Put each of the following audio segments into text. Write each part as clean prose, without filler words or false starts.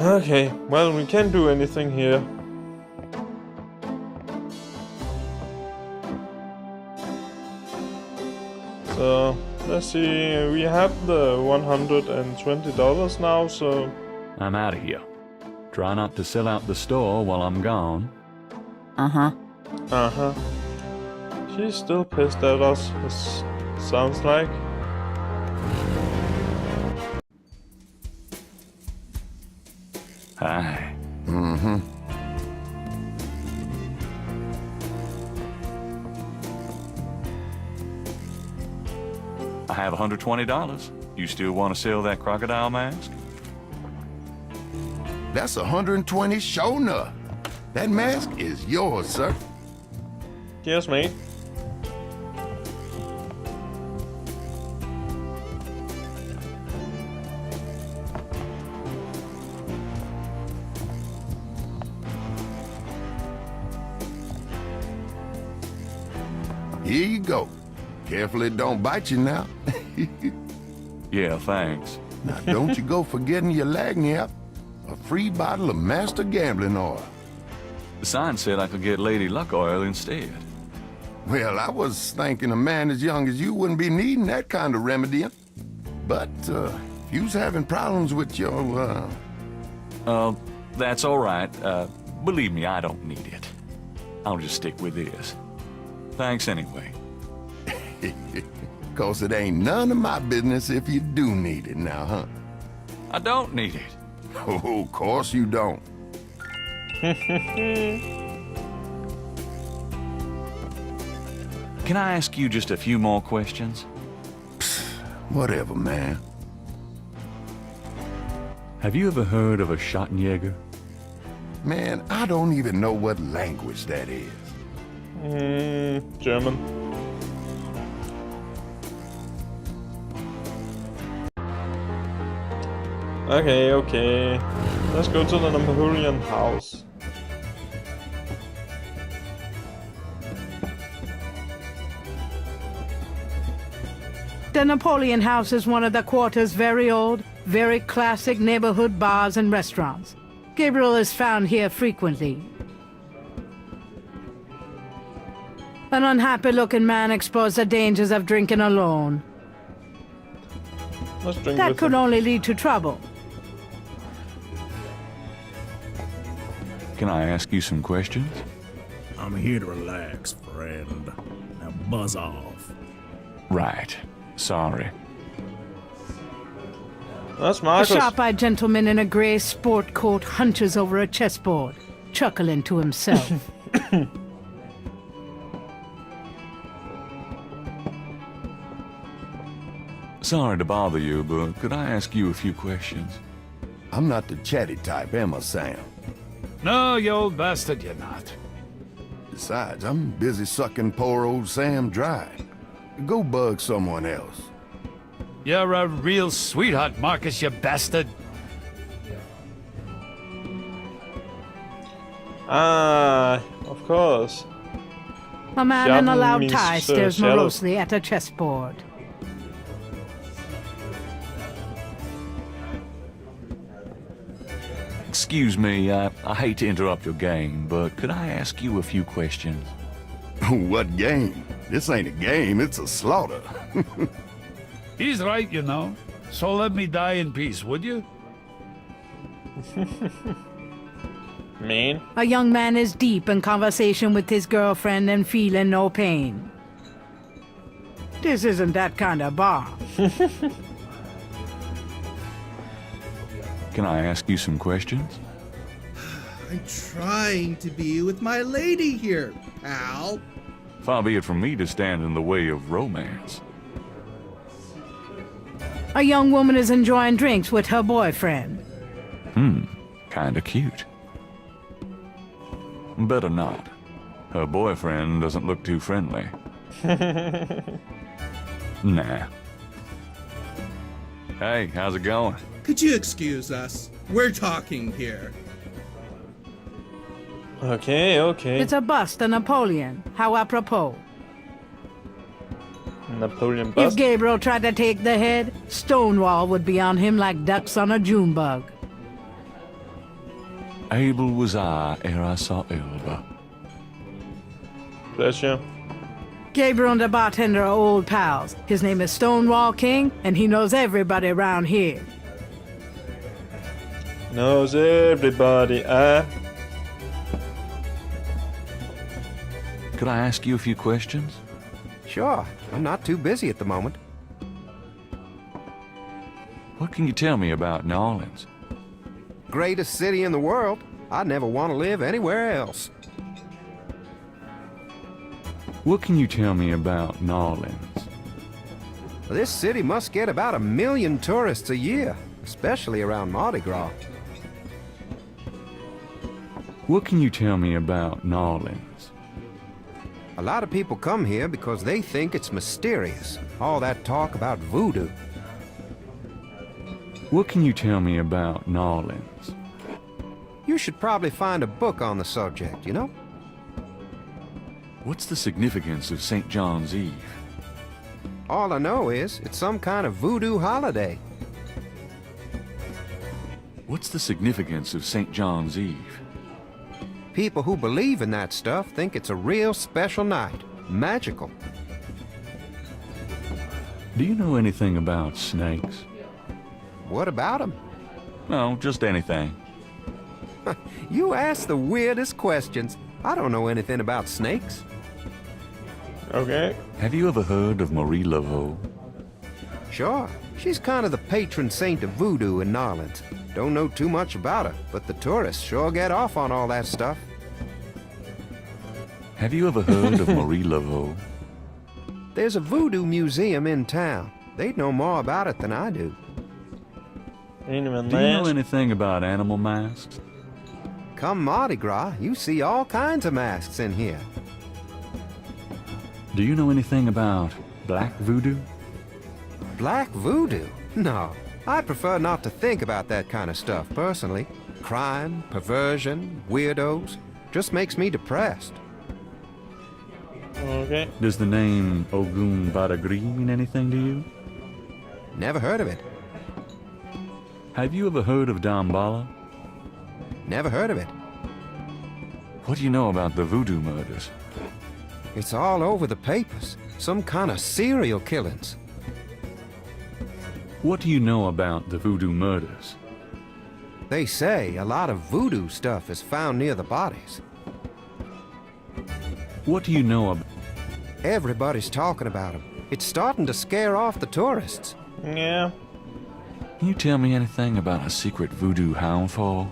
Okay, well, we can't do anything here. So, let's see, we have the $120 now, so... I'm out of here. Try not to sell out the store while I'm gone. Uh-huh. Uh-huh. She's still pissed at us, it sounds like. Hi. Mm-hmm. I have $120. You still want to sell that crocodile mask? That's 120 sure enough. That mask is yours, sir. Cheers, mate. Here you go. Careful it don't bite you now. Yeah, thanks. Now don't you go forgetting your lagniappe. A free bottle of master gambling oil. The sign said I could get Lady Luck oil instead. Well, I was thinking a man as young as you wouldn't be needing that kind of remedy. But, if you's having problems with your, That's all right. Believe me, I don't need it. I'll just stick with this. Thanks anyway. 'Cause it ain't none of my business if you do need it now, huh? I don't need it. Oh, of course you don't. Can I ask you just a few more questions? Whatever, man. Have you ever heard of a Schottenjäger? Man, I don't even know what language that is. German. Okay, okay. Let's go to the Napoleon house. The Napoleon House is one of the quarter's very old, very classic neighborhood bars and restaurants. Gabriel is found here frequently. An unhappy-looking man exposed to dangers of drinking alone. Let's drink That with could him. only lead to trouble. Can I ask you some questions? I'm here to relax, friend. Now buzz off. Right. Sorry. That's A Marcus. sharp-eyed gentleman in a gray sport coat hunches over a chessboard, chuckling to himself. Sorry to bother you, but could I ask you a few questions? I'm not the chatty type, am I, Sam? No, you old bastard, you're not. Besides, I'm busy sucking poor old Sam dry. Go bug someone else. You're a real sweetheart, Marcus, you bastard. Ah, of course. A man in a Shadow loud means, tie stares shadow. morosely at a chessboard. Excuse me, I hate to interrupt your game, but could I ask you a few questions? What game? This ain't a game, it's a slaughter. He's right, you know. So let me die in peace, would you? Man. A young man is deep in conversation with his girlfriend and feeling no pain. This isn't that kind of bar. Can I ask you some questions? I'm trying to be with my lady here, pal. Far be it from me to stand in the way of romance. A young woman is enjoying drinks with her boyfriend. Kinda cute. Better not. Her boyfriend doesn't look too friendly. Nah. Hey, how's it going? Could you excuse us? We're talking here. Okay, okay. It's a bust of Napoleon. How apropos. Napoleon If bust. Gabriel tried to take the head, Stonewall would be on him like ducks on a June bug. Able was I ere I saw Elba. Pleasure. Gabriel and the bartender are old pals. His name is Stonewall King, and he knows everybody around here. Knows everybody, Could I ask you a few questions? Sure, I'm not too busy at the moment. What can you tell me about New Orleans? Greatest city in the world. I'd never want to live anywhere else. What can you tell me about New Orleans? This city must get about 1 million tourists a year, especially around Mardi Gras. What can you tell me about New Orleans? A lot of people come here because they think it's mysterious. All that talk about voodoo. What can you tell me about New Orleans? You should probably find a book on the subject, you know? What's the significance of St. John's Eve? All I know is it's some kind of voodoo holiday. What's the significance of St. John's Eve? People who believe in that stuff think it's a real special night. Magical. Do you know anything about snakes? What about them? No, just anything. You ask the weirdest questions. I don't know anything about snakes. Okay. Have you ever heard of Marie Laveau? Sure, she's kind of the patron saint of voodoo in New Orleans. Don't know too much about her, but the tourists sure get off on all that stuff. Have you ever heard of Marie Laveau? There's a voodoo museum in town. They'd know more about it than I do. Do you know anything about animal masks? Come Mardi Gras, you see all kinds of masks in here. Do you know anything about black voodoo? Black voodoo? No, I prefer not to think about that kind of stuff personally. Crime, perversion, weirdos, just makes me depressed. Okay. Does the name Ogun Badagri mean anything to you? Never heard of it. Have you ever heard of Damballa? Never heard of it. What do you know about the voodoo murders? It's all over the papers. Some kind of serial killings. What do you know about the voodoo murders? They say a lot of voodoo stuff is found near the bodies. What do you know about... Everybody's talking about them. It's starting to scare off the tourists. Yeah. Can you tell me anything about a secret voodoo hound fall?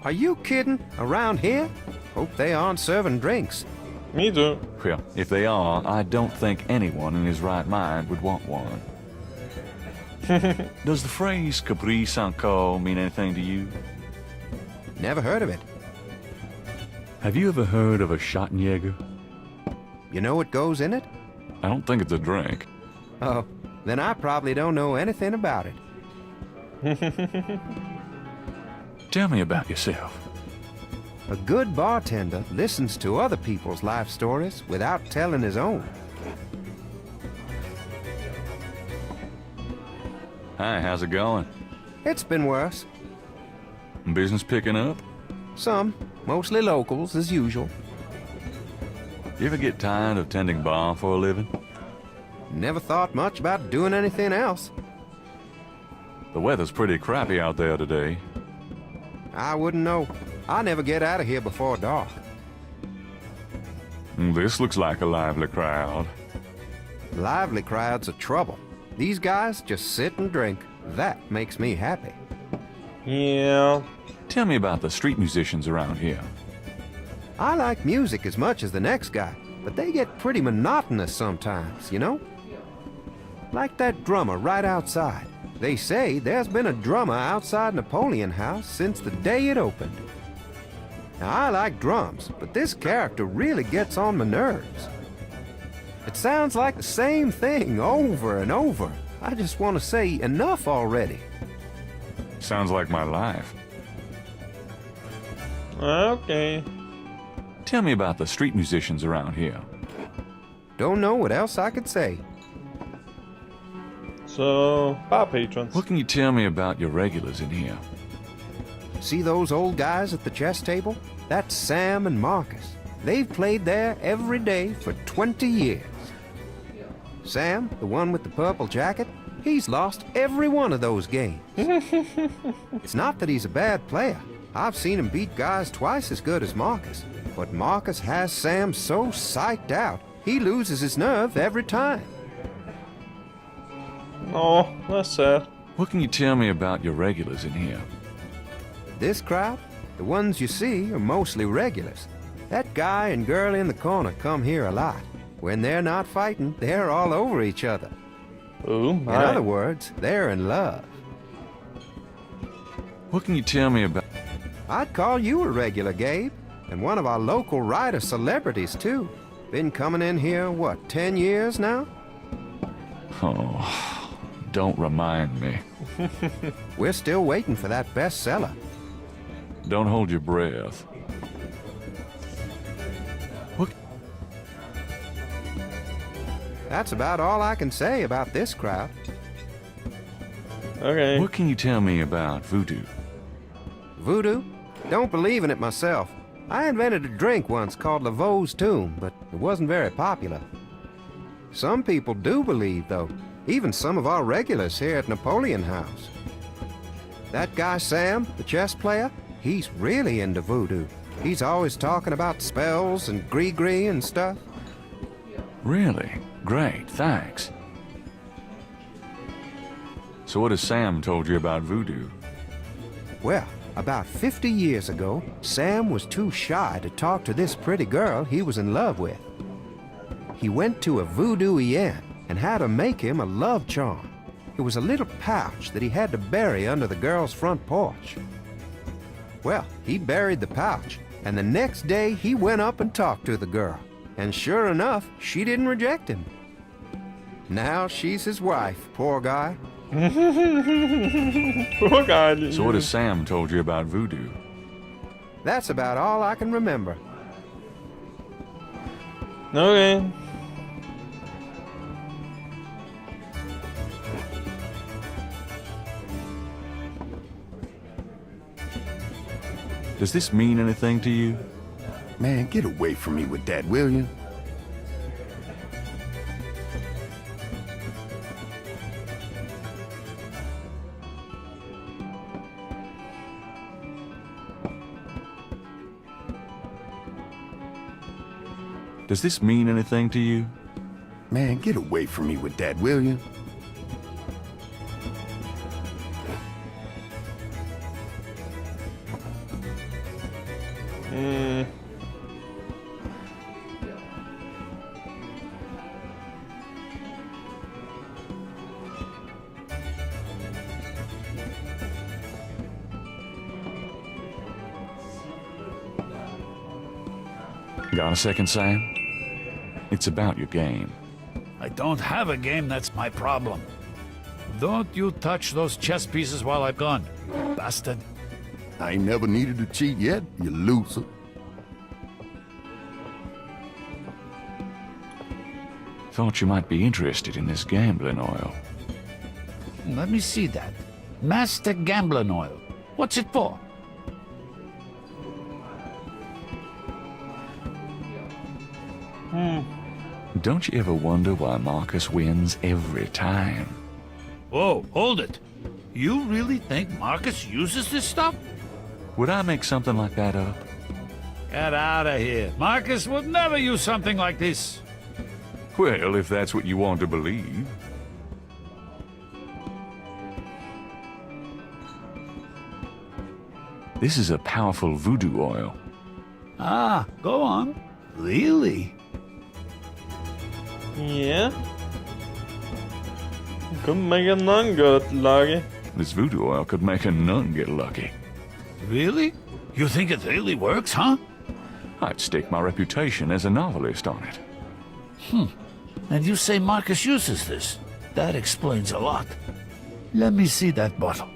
Are you kidding? Around here? Hope they aren't serving drinks. Me too. Well, if they are, I don't think anyone in his right mind would want one. Does the phrase Caprice encore mean anything to you? Never heard of it. Have you ever heard of a Schottenjäger? You know what goes in it? I don't think it's a drink. Oh, then I probably don't know anything about it. Tell me about yourself. A good bartender listens to other people's life stories without telling his own. Hi, how's it going? It's been worse. Business picking up? Some, mostly locals, as usual. You ever get tired of tending bar for a living? Never thought much about doing anything else. The weather's pretty crappy out there today. I wouldn't know. I never get out of here before dark. This looks like a lively crowd. Lively crowds are trouble. These guys just sit and drink. That makes me happy. Yeah. Tell me about the street musicians around here. I like music as much as the next guy, but they get pretty monotonous sometimes, you know? Like that drummer right outside. They say there's been a drummer outside Napoleon House since the day it opened. Now, I like drums, but this character really gets on my nerves. It sounds like the same thing over and over. I just want to say enough already. Sounds like my life. Okay. Tell me about the street musicians around here. Don't know what else I could say. So, bar patrons. What can you tell me about your regulars in here? See those old guys at the chess table? That's Sam and Marcus. They've played there every day for 20 years. Sam, the one with the purple jacket, he's lost every one of those games. It's not that he's a bad player. I've seen him beat guys twice as good as Marcus. But Marcus has Sam so psyched out, he loses his nerve every time. Oh, that's sad. What can you tell me about your regulars in here? This crowd, the ones you see, are mostly regulars. That guy and girl in the corner come here a lot. When they're not fighting, they're all over each other. Oh In my. other words, they're in love. What can you tell me about... I'd call you a regular, Gabe. And one of our local writer celebrities, too. Been coming in here, what, 10 years now? Oh, don't remind me. We're still waiting for that bestseller. Don't hold your breath. What? That's about all I can say about this crowd. Okay. What can you tell me about voodoo? Voodoo? Don't believe in it myself. I invented a drink once called Laveau's Tomb, but it wasn't very popular. Some people do believe, though. Even some of our regulars here at Napoleon House. That guy Sam, the chess player, he's really into voodoo. He's always talking about spells and gree-gree and stuff. Really? Great, thanks. So what has Sam told you about voodoo? Well, about 50 years ago, Sam was too shy to talk to this pretty girl he was in love with. He went to a voodoo-ien and had her make him a love charm. It was a little pouch that he had to bury under the girl's front porch. Well, he buried the pouch, and the next day he went up and talked to the girl. And sure enough, she didn't reject him. Now she's his wife, poor guy. Poor guy. So what has Sam told you about voodoo? That's about all I can remember. Okay. Does this mean anything to you? Man, get away from me with that, will you? Does this mean anything to you? Man, get away from me with that, will you? Got a second, Sam? It's about your game. I don't have a game, that's my problem. Don't you touch those chess pieces while I'm gone, bastard. I ain't never needed to cheat yet, you loser. Thought you might be interested in this gambling oil. Let me see that. Master Gambling Oil. What's it for? Don't you ever wonder why Marcus wins every time? Whoa, hold it. You really think Marcus uses this stuff? Would I make something like that up? Get out of here. Marcus would never use something like this. Well, if that's what you want to believe. This is a powerful voodoo oil. Ah, go on. Really? Yeah. Could make a nun get lucky. This voodoo oil could make a nun get lucky. Really? You think it really works, huh? I'd stake my reputation as a novelist on it. And you say Marcus uses this? That explains a lot. Let me see that bottle.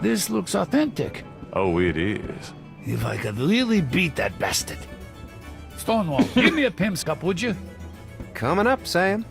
This looks authentic. Oh, it is. If I could really beat that bastard. Stonewall, give me a pimp's cup, would you? Coming up, Sam.